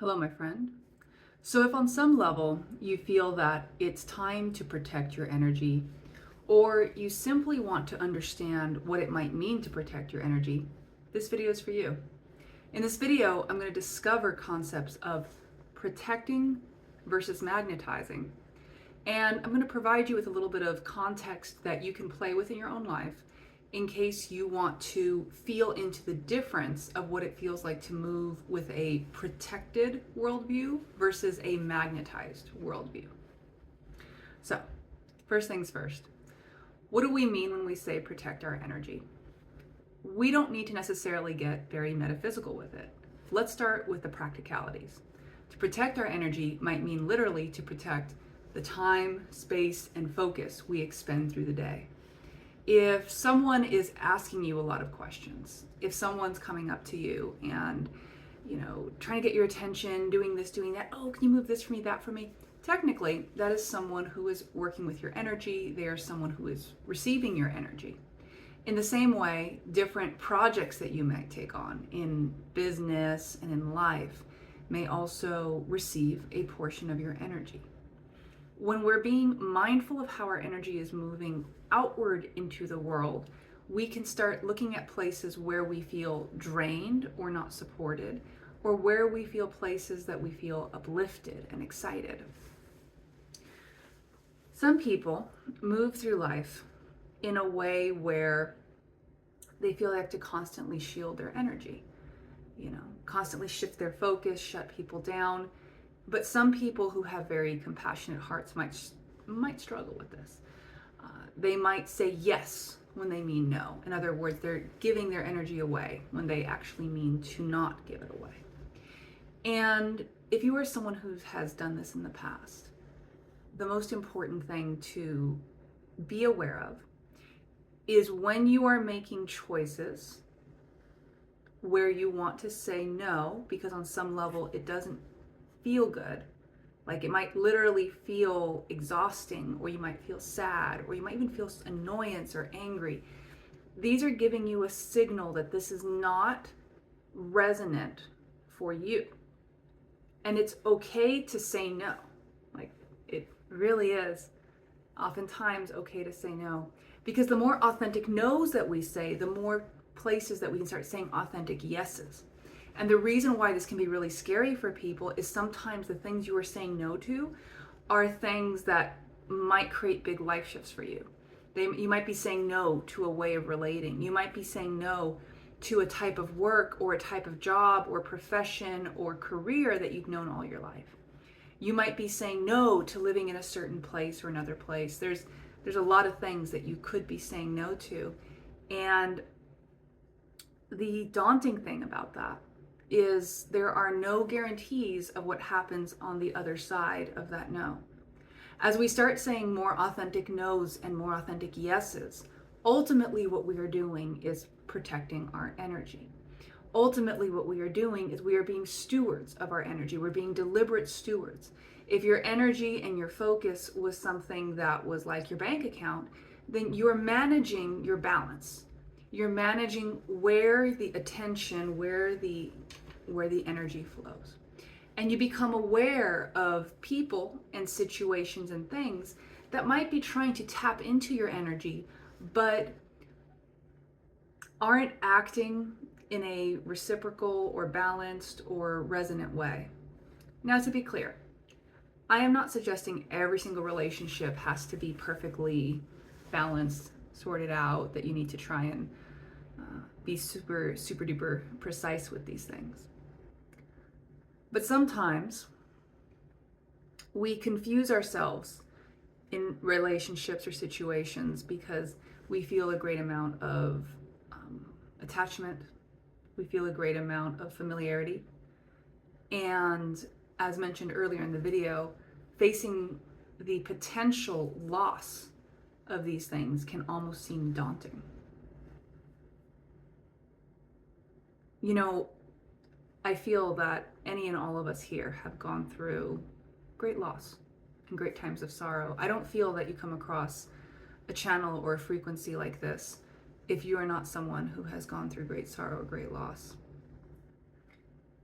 Hello, my friend. So, if on some level you feel that it's time to protect your energy, or you simply want to understand what it might mean to protect your energy, this video is for you. In this video, I'm going to discover concepts of protecting versus magnetizing. And I'm going to provide you with a little bit of context that you can play with in your own life in case you want to feel into the difference of what it feels like to move with a protected worldview versus a magnetized worldview. So, first things first, what do we mean when we say protect our energy? We don't need to necessarily get very metaphysical with it. Let's start with the practicalities. To protect our energy might mean literally to protect the time, space, and focus we expend through the day. If someone is asking you a lot of questions, if someone's coming up to you and, trying to get your attention, doing this, doing that, oh, can you move this for me, that for me? Technically, that is someone who is working with your energy. They are someone who is receiving your energy. In the same way, different projects that you might take on in business and in life may also receive a portion of your energy. When we're being mindful of how our energy is moving outward into the world, we can start looking at places where we feel drained or not supported, or where we feel places that we feel uplifted and excited. Some people move through life in a way where they feel they have to constantly shield their energy, constantly shift their focus, shut people down. But some people who have very compassionate hearts might struggle with this. They might say yes when they mean no. In other words, they're giving their energy away when they actually mean to not give it away. And if you are someone who has done this in the past, the most important thing to be aware of is when you are making choices where you want to say no, because on some level it doesn't feel good. Like it might literally feel exhausting, or you might feel sad, or you might even feel annoyance or angry. These are giving you a signal that this is not resonant for you. And it's okay to say no. Like it really is oftentimes okay to say no. Because the more authentic no's that we say, the more places that we can start saying authentic yeses. And the reason why this can be really scary for people is sometimes the things you are saying no to are things that might create big life shifts for you. You might be saying no to a way of relating. You might be saying no to a type of work or a type of job or profession or career that you've known all your life. You might be saying no to living in a certain place or another place. There's a lot of things that you could be saying no to. And the daunting thing about that is there are no guarantees of what happens on the other side of that no. As we start saying more authentic no's and more authentic yeses, ultimately what we are doing is protecting our energy. Ultimately what we are doing is we are being stewards of our energy. We're being deliberate stewards. If your energy and your focus was something that was like your bank account, then you're managing your balance. You're managing where the attention, where the energy flows. And you become aware of people and situations and things that might be trying to tap into your energy, but aren't acting in a reciprocal or balanced or resonant way. Now, to be clear, I am not suggesting every single relationship has to be perfectly balanced, sorted out, that you need to try and be super duper precise with these things. But sometimes we confuse ourselves in relationships or situations because we feel a great amount of attachment, we feel a great amount of familiarity, and as mentioned earlier in the video, facing the potential loss of these things can almost seem daunting. I feel that any and all of us here have gone through great loss and great times of sorrow. I don't feel that you come across a channel or a frequency like this if you are not someone who has gone through great sorrow or great loss.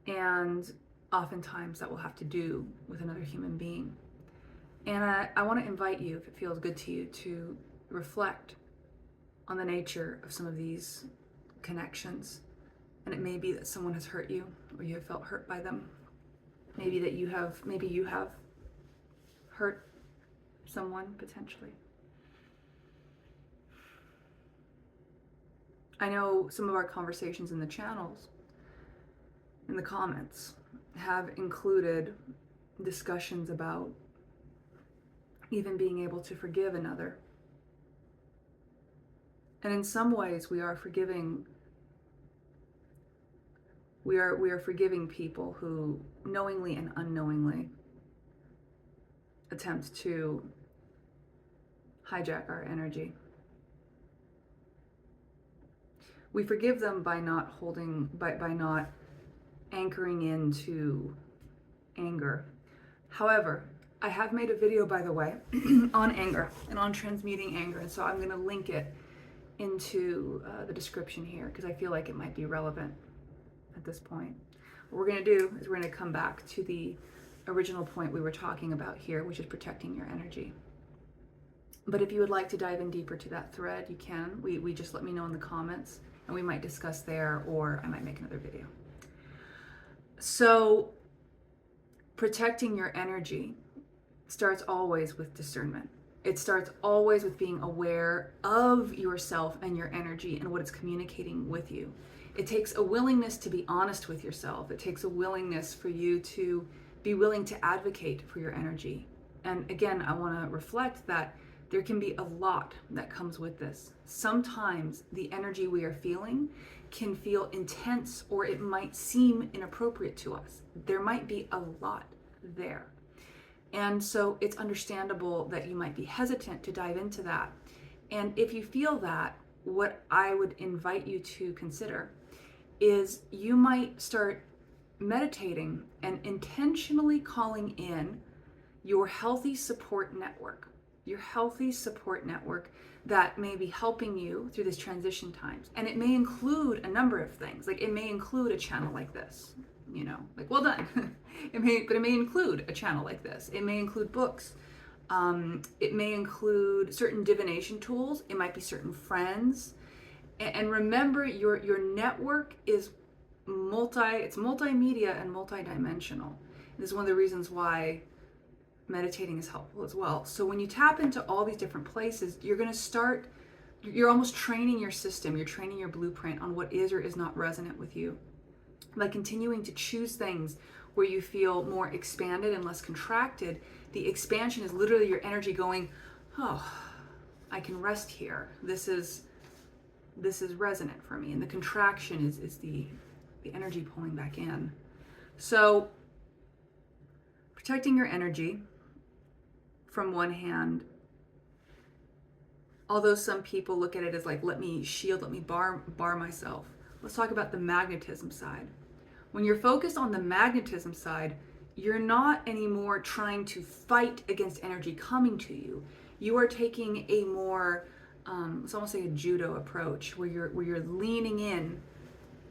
And oftentimes that will have to do with another human being. And I want to invite you, if it feels good to you, to reflect on the nature of some of these connections. And it may be that someone has hurt you, or you have felt hurt by them. Maybe you have hurt someone potentially. I know some of our conversations in the channels, in the comments, have included discussions about even being able to forgive another. And in some ways we are forgiving people who knowingly and unknowingly attempt to hijack our energy. We forgive them by not anchoring into anger. However, I have made a video, by the way, on anger and on transmuting anger, and so I'm going to link it into the description here because I feel like it might be relevant at this point. What we're going to do is we're going to come back to the original point we were talking about here, which is protecting your energy. But if you would like to dive in deeper to that thread, you can. We just let me know in the comments, and we might discuss there, or I might make another video. So protecting your energy starts always with discernment. It starts always with being aware of yourself and your energy and what it's communicating with you. It takes a willingness to be honest with yourself. It takes a willingness for you to be willing to advocate for your energy. And again, I want to reflect that there can be a lot that comes with this. Sometimes the energy we are feeling can feel intense, or it might seem inappropriate to us. There might be a lot there. And so it's understandable that you might be hesitant to dive into that. And if you feel that, what I would invite you to consider is you might start meditating and intentionally calling in your healthy support network that may be helping you through this transition times. And it may include a number of things. Like it may include a channel like this, like, well done. It may include a channel like this. It may include books. It may include certain divination tools. It might be certain friends. And remember, your network is it's multimedia and multidimensional. This is one of the reasons why meditating is helpful as well. So when you tap into all these different places, you're almost training your system, you're training your blueprint on what is or is not resonant with you. By continuing to choose things where you feel more expanded and less contracted, the expansion is literally your energy going, oh, I can rest here. This is resonant for me. And the contraction is the energy pulling back in. So protecting your energy, from one hand, although some people look at it as like, let me bar myself. Let's talk about the magnetism side. When you're focused on the magnetism side, you're not anymore trying to fight against energy coming to you. You are taking a more, it's almost like a judo approach, where you're leaning in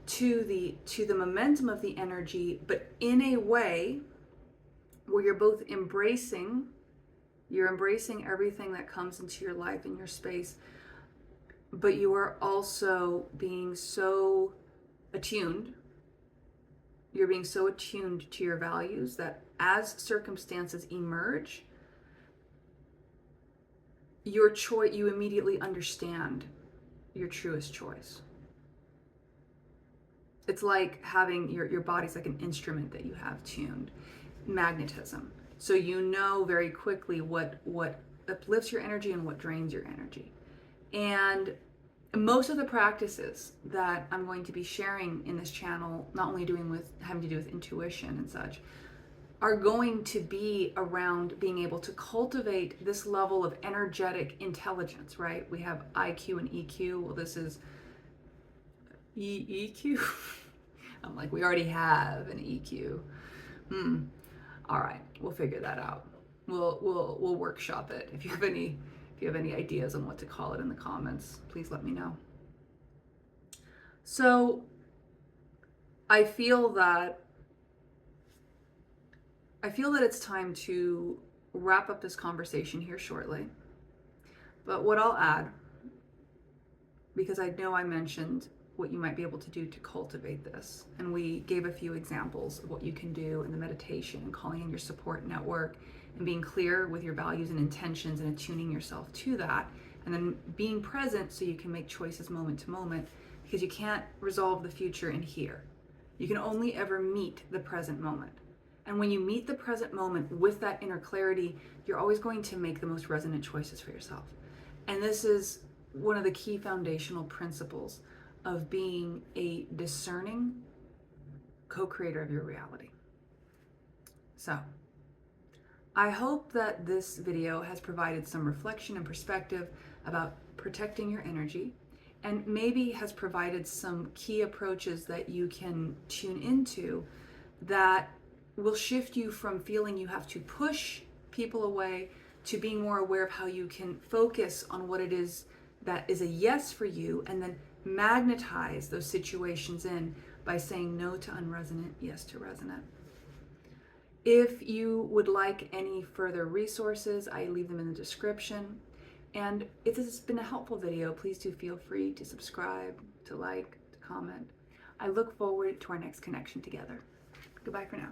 to the momentum of the energy, but in a way where you're both embracing everything that comes into your life and your space, but you are also being so attuned. You're being so attuned to your values that as circumstances emerge, you immediately understand your truest choice. It's like having your body's like an instrument that you have tuned. Magnetism. So you know very quickly what uplifts your energy and what drains your energy. And most of the practices that I'm going to be sharing in this channel, not only having to do with intuition and such, are going to be around being able to cultivate this level of energetic intelligence, right? We have IQ and EQ. Well, this is EQ. I'm like, we already have an EQ. All right, we'll figure that out. We'll workshop it. If you have any ideas on what to call it in the comments, please let me know. So I feel that I feel that it's time to wrap up this conversation here shortly. But what I'll add, because I know I mentioned what you might be able to do to cultivate this, and we gave a few examples of what you can do in the meditation and calling in your support network and being clear with your values and intentions and attuning yourself to that, and then being present so you can make choices moment to moment, because you can't resolve the future in here. You can only ever meet the present moment. And when you meet the present moment with that inner clarity, you're always going to make the most resonant choices for yourself. And this is one of the key foundational principles of being a discerning co-creator of your reality. So, I hope that this video has provided some reflection and perspective about protecting your energy, and maybe has provided some key approaches that you can tune into that will shift you from feeling you have to push people away to being more aware of how you can focus on what it is that is a yes for you, and then magnetize those situations in by saying no to unresonant, yes to resonant. If you would like any further resources, I leave them in the description. And if this has been a helpful video, please do feel free to subscribe, to like, to comment. I look forward to our next connection together. Goodbye for now.